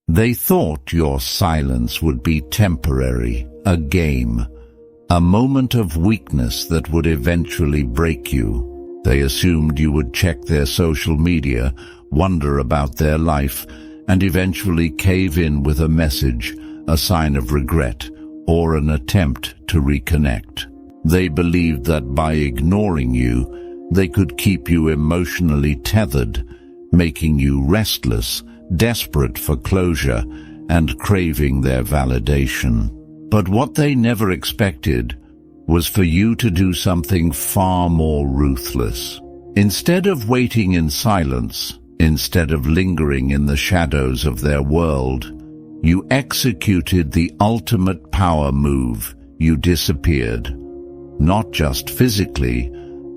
They thought your silence would be temporary, a game, a moment of weakness that would eventually break you. They assumed you would check their social media, wonder about their life, and eventually cave in with a message, a sign of regret, or an attempt to reconnect. They believed that by ignoring you, they could keep you emotionally tethered, making you restless, desperate for closure, and craving their validation. But what they never expected was for you to do something far more ruthless. Instead of waiting in silence, instead of lingering in the shadows of their world, you executed the ultimate power move. You disappeared, not just physically,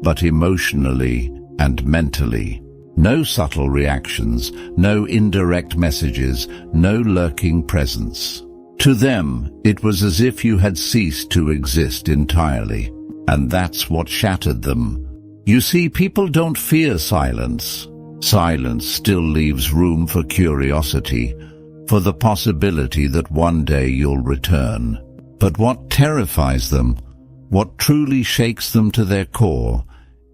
but emotionally and mentally. No subtle reactions, no indirect messages, no lurking presence. To them, it was as if you had ceased to exist entirely, and that's what shattered them. You see, people don't fear silence. Silence still leaves room for curiosity, for the possibility that one day you'll return. But what terrifies them, what truly shakes them to their core,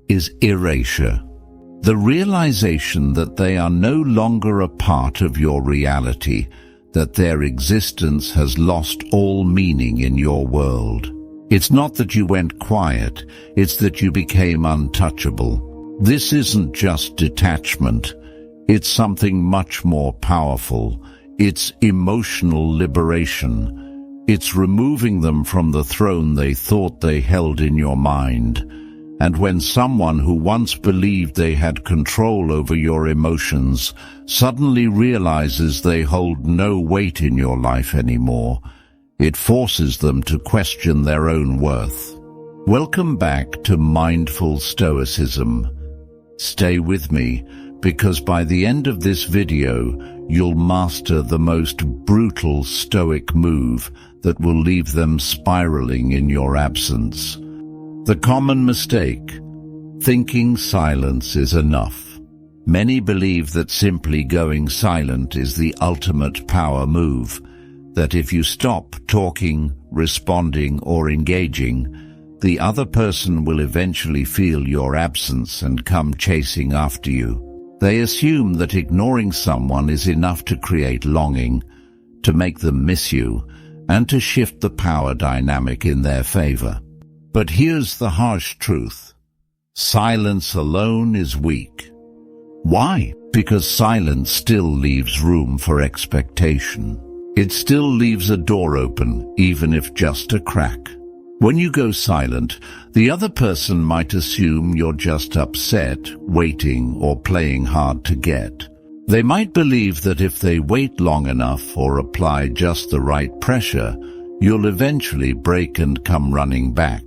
is erasure. The realization that they are no longer a part of your reality, that their existence has lost all meaning in your world. It's not that you went quiet, it's that you became untouchable. This isn't just detachment, it's something much more powerful. It's emotional liberation. It's removing them from the throne they thought they held in your mind. And when someone who once believed they had control over your emotions suddenly realizes they hold no weight in your life anymore, it forces them to question their own worth. Welcome back to Mindful Stoicism. Stay with me, because by the end of this video, you'll master the most brutal Stoic move that will leave them spiraling in your absence. The common mistake: thinking silence is enough. Many believe that simply going silent is the ultimate power move, that if you stop talking, responding, or engaging, the other person will eventually feel your absence and come chasing after you. They assume that ignoring someone is enough to create longing, to make them miss you, and to shift the power dynamic in their favor. But here's the harsh truth: silence alone is weak. Why? Because silence still leaves room for expectation. It still leaves a door open, even if just a crack. When you go silent, the other person might assume you're just upset, waiting, or playing hard to get. They might believe that if they wait long enough or apply just the right pressure, you'll eventually break and come running back.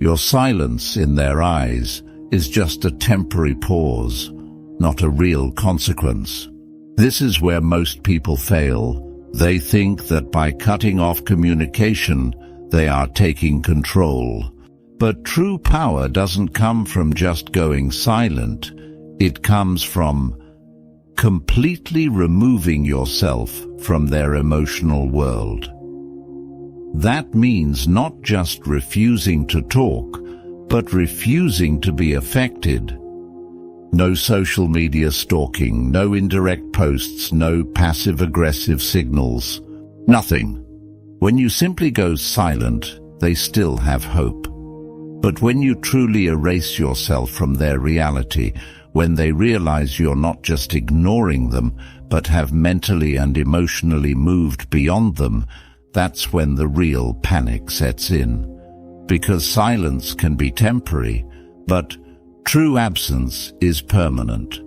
Your silence, in their eyes, is just a temporary pause, not a real consequence. This is where most people fail. They think that by cutting off communication, they are taking control. But true power doesn't come from just going silent. It comes from completely removing yourself from their emotional world. That means not just refusing to talk, but refusing to be affected. No social media stalking, no indirect posts, no passive-aggressive signals. Nothing. When you simply go silent, they still have hope. But when you truly erase yourself from their reality, when they realize you're not just ignoring them, but have mentally and emotionally moved beyond them, that's when the real panic sets in. Because silence can be temporary, but true absence is permanent.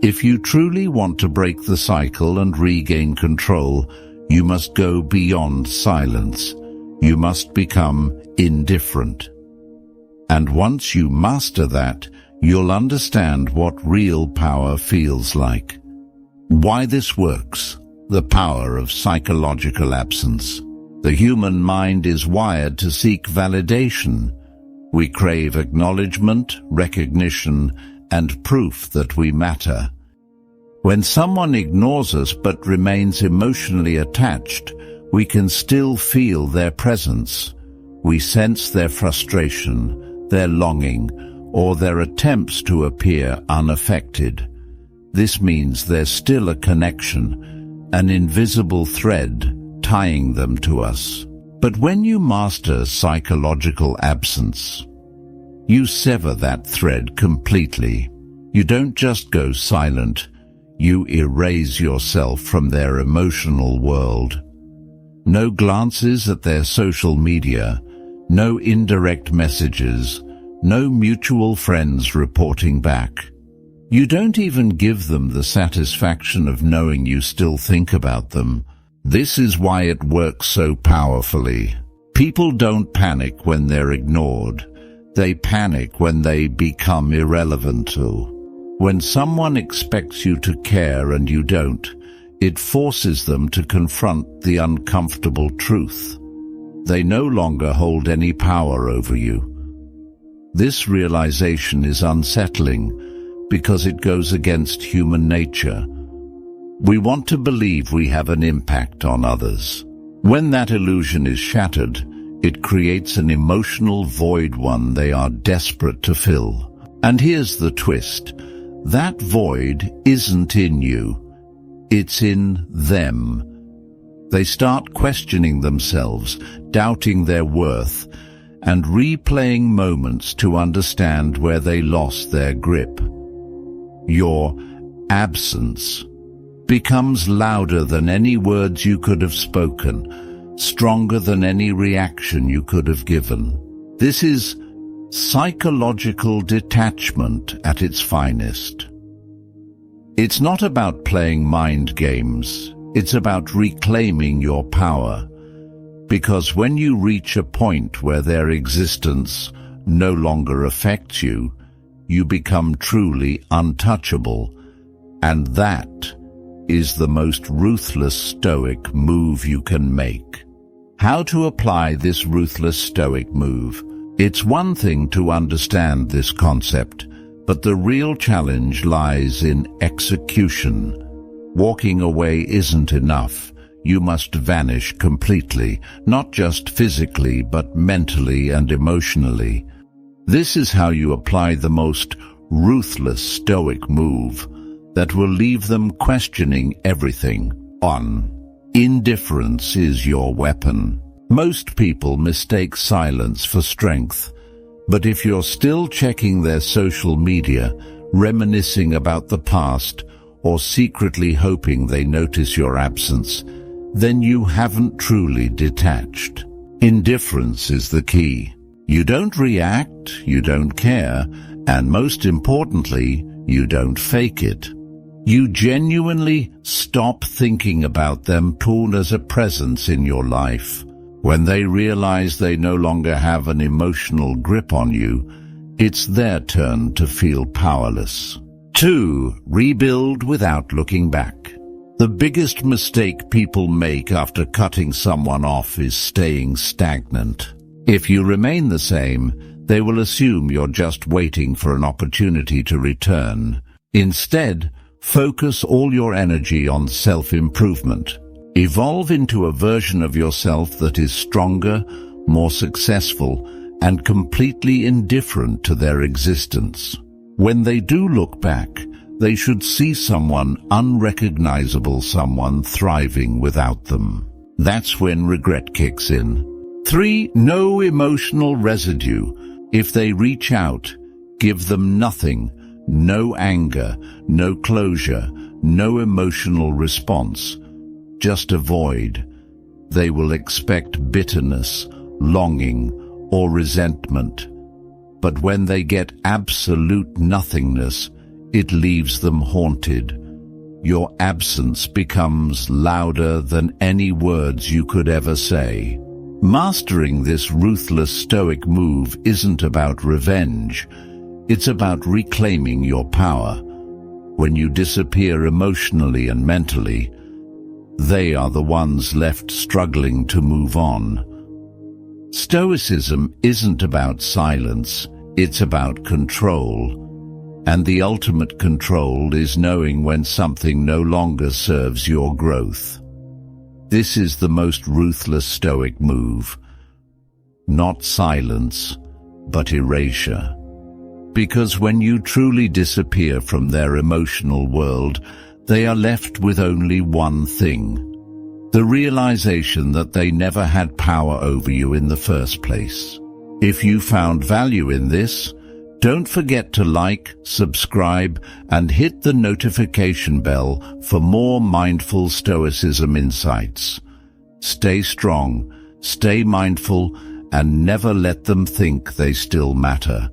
If you truly want to break the cycle and regain control, you must go beyond silence. You must become indifferent. And once you master that, you'll understand what real power feels like. Why this works: the power of psychological absence. The human mind is wired to seek validation. We crave acknowledgement, recognition, and proof that we matter. When someone ignores us but remains emotionally attached, we can still feel their presence. We sense their frustration, their longing, or their attempts to appear unaffected. This means there's still a connection, an invisible thread tying them to us. But when you master psychological absence, you sever that thread completely. You don't just go silent, you erase yourself from their emotional world. No glances at their social media, no indirect messages, no mutual friends reporting back. You don't even give them the satisfaction of knowing you still think about them. This is why it works so powerfully. People don't panic when they're ignored. They panic when they become irrelevant. When someone expects you to care and you don't, it forces them to confront the uncomfortable truth. They no longer hold any power over you. This realization is unsettling because it goes against human nature. We want to believe we have an impact on others. When that illusion is shattered, it creates an emotional void, one they are desperate to fill. And here's the twist. That void isn't in you. It's in them. They start questioning themselves, doubting their worth, and replaying moments to understand where they lost their grip. Your absence becomes louder than any words you could have spoken, stronger than any reaction you could have given. This is psychological detachment at its finest. It's not about playing mind games. It's about reclaiming your power. Because when you reach a point where their existence no longer affects you, you become truly untouchable. And that is the most ruthless stoic move you can make. How to apply this ruthless stoic move? It's one thing to understand this concept, but the real challenge lies in execution. Walking away isn't enough. You must vanish completely, not just physically, but mentally and emotionally. This is how you apply the most ruthless stoic move that will leave them questioning everything. Indifference is your weapon. Most people mistake silence for strength, but if you're still checking their social media, reminiscing about the past, or secretly hoping they notice your absence, then you haven't truly detached. Indifference is the key. You don't react, you don't care, and most importantly, you don't fake it. You genuinely stop thinking about them as a presence in your life. When they realize they no longer have an emotional grip on you, it's their turn to feel powerless. 2. Rebuild without looking back. The biggest mistake people make after cutting someone off is staying stagnant. If you remain the same, they will assume you're just waiting for an opportunity to return. Instead, focus all your energy on self-improvement. Evolve into a version of yourself that is stronger, more successful, and completely indifferent to their existence. When they do look back, they should see someone unrecognizable, someone thriving without them. That's when regret kicks in. 3. No emotional residue. If they reach out, give them nothing. No anger, no closure, no emotional response. Just a void. They will expect bitterness, longing, or resentment. But when they get absolute nothingness, it leaves them haunted. Your absence becomes louder than any words you could ever say. Mastering this ruthless stoic move isn't about revenge. It's about reclaiming your power. When you disappear emotionally and mentally, they are the ones left struggling to move on. Stoicism isn't about silence, it's about control. And the ultimate control is knowing when something no longer serves your growth. This is the most ruthless Stoic move. Not silence, but erasure. Because when you truly disappear from their emotional world, they are left with only one thing: the realization that they never had power over you in the first place. If you found value in this, don't forget to like, subscribe, and hit the notification bell for more mindful Stoicism insights. Stay strong, stay mindful, and never let them think they still matter.